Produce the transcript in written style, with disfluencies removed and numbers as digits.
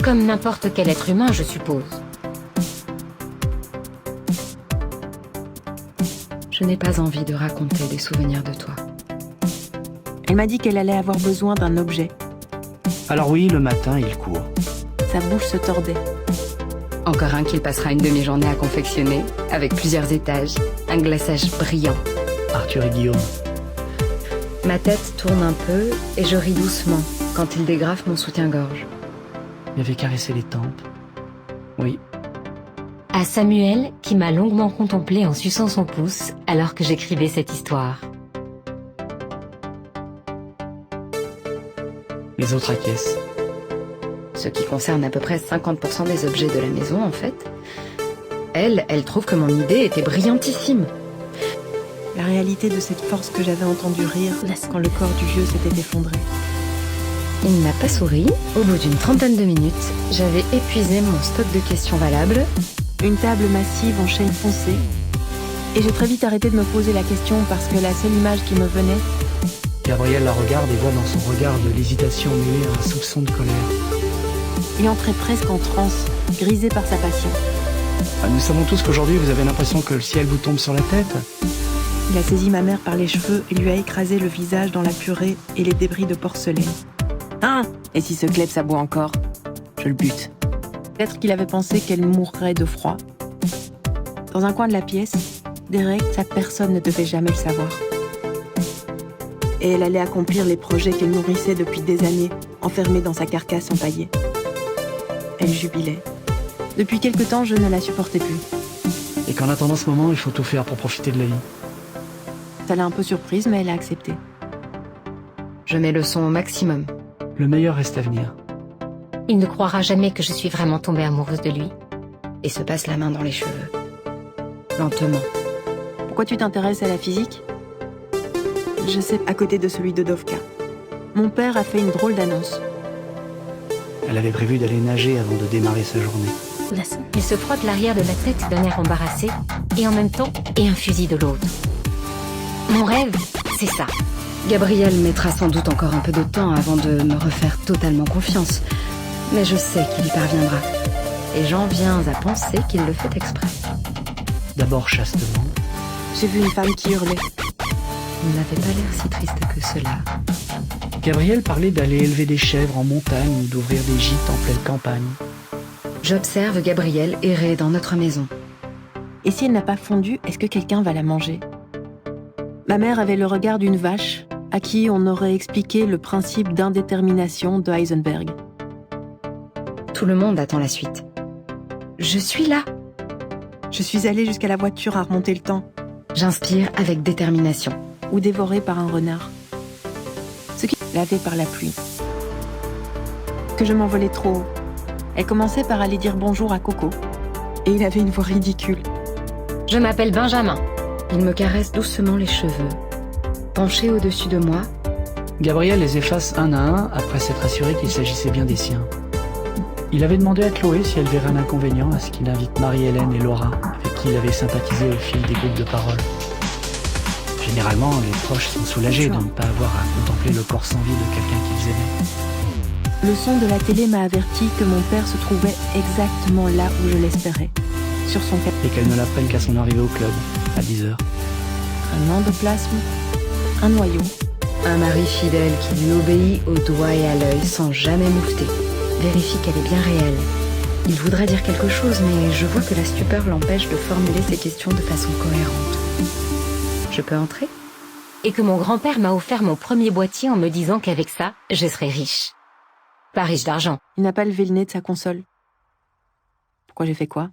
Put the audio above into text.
Comme n'importe quel être humain, je suppose. Je n'ai pas envie de raconter des souvenirs de toi. Elle m'a dit qu'elle allait avoir besoin d'un objet. Alors oui, le matin, il court. Sa bouche se tordait. Encore un qu'il passera une demi-journée à confectionner, avec plusieurs étages, un glaçage brillant. Arthur et Guillaume. Ma tête tourne un peu et je ris doucement quand il dégrafe mon soutien-gorge. Il avait caressé les tempes. Oui, À Samuel, qui m'a longuement contemplé en suçant son pouce alors que j'écrivais cette histoire. les autres acquiescent. Ce qui concerne à peu près 50% des objets de la maison, en fait. Elle trouve que mon idée était brillantissime. La réalité de cette force que j'avais entendu rire quand le corps du vieux s'était effondré. Il n'a pas souri. Au bout d'une trentaine de minutes, j'avais épuisé mon stock de questions valables. Une table massive en chêne foncé. Et j'ai très vite arrêté de me poser la question parce que la seule image qui me venait... Gabriel la regarde et voit dans son regard de l'hésitation mêlée à un soupçon de colère. Il entrait presque en transe, grisé par sa passion. Nous savons tous qu'aujourd'hui vous avez l'impression que le ciel vous tombe sur la tête. Il a saisi ma mère par les cheveux et lui a écrasé le visage dans la purée et les débris de porcelaine. Hein? Et si ce Klebs aboie encore? Je le bute. Peut-être qu'il avait pensé qu'elle mourrait de froid. Dans un coin de la pièce, Derek, sa personne ne devait jamais le savoir. Et elle allait accomplir les projets qu'elle nourrissait depuis des années, enfermée dans sa carcasse empaillée. Elle jubilait. Depuis quelque temps, je ne la supportais plus. Et qu'en attendant ce moment, il faut tout faire pour profiter de la vie. Ça l'a un peu surprise, mais elle a accepté. Je mets le son au maximum. Le meilleur reste à venir. Il ne croira jamais que je suis vraiment tombée amoureuse de lui. Et se passe la main dans les cheveux. Lentement. Pourquoi tu t'intéresses à la physique? Je sais, à côté de celui de Dovka. Mon père a fait une drôle d'annonce. Elle avait prévu d'aller nager avant de démarrer sa journée. Il se frotte l'arrière de la tête d'un air embarrassé, et en même temps, et un fusil de l'autre. Mon rêve, c'est ça. Gabriel mettra sans doute encore un peu de temps avant de me refaire totalement confiance. Mais je sais qu'il y parviendra. Et j'en viens à penser qu'il le fait exprès. D'abord chastement. J'ai vu une femme qui hurlait. Il n'avait pas l'air si triste que cela. Gabriel parlait d'aller élever des chèvres en montagne ou d'ouvrir des gîtes en pleine campagne. J'observe Gabriel errer dans notre maison. Et si elle n'a pas fondu, est-ce que quelqu'un va la manger? Ma mère avait le regard d'une vache à qui on aurait expliqué le principe d'indétermination de Heisenberg. Tout le monde attend la suite. Je suis là. Je suis allée jusqu'à la voiture à remonter le temps, J'inspire avec détermination. ou dévorée par un renard. Ce qui lavait par la pluie. Que je m'envolais trop haut. Elle commençait par aller dire bonjour à Coco. Et il avait une voix ridicule. Je m'appelle Benjamin. Il me caresse doucement les cheveux. Penché au-dessus de moi, Gabriel les efface un à un après s'être assuré qu'il s'agissait bien des siens. Il avait demandé à Chloé si elle verrait un inconvénient à ce qu'il invite Marie-Hélène et Laura, avec qui il avait sympathisé au fil des groupes de parole. Généralement, les proches sont soulagés de ne pas avoir à contempler le corps sans vie de quelqu'un qu'ils aimaient. Le son de la télé m'a averti que mon père se trouvait exactement là où je l'espérais. Sur son canapé. Et qu'elle ne l'apprenne qu'à son arrivée au club, à 10h. Un endoplasme, un noyau. un mari fidèle qui lui obéit au doigt et à l'œil sans jamais moufter. Vérifie qu'elle est bien réelle. Il voudrait dire quelque chose, mais je vois que la stupeur l'empêche de formuler ses questions de façon cohérente. Je peux entrer? Et que mon grand-père m'a offert mon premier boîtier en me disant qu'avec ça, je serais riche. Pas riche d'argent. Il n'a pas levé le nez de sa console. Pourquoi j'ai fait quoi?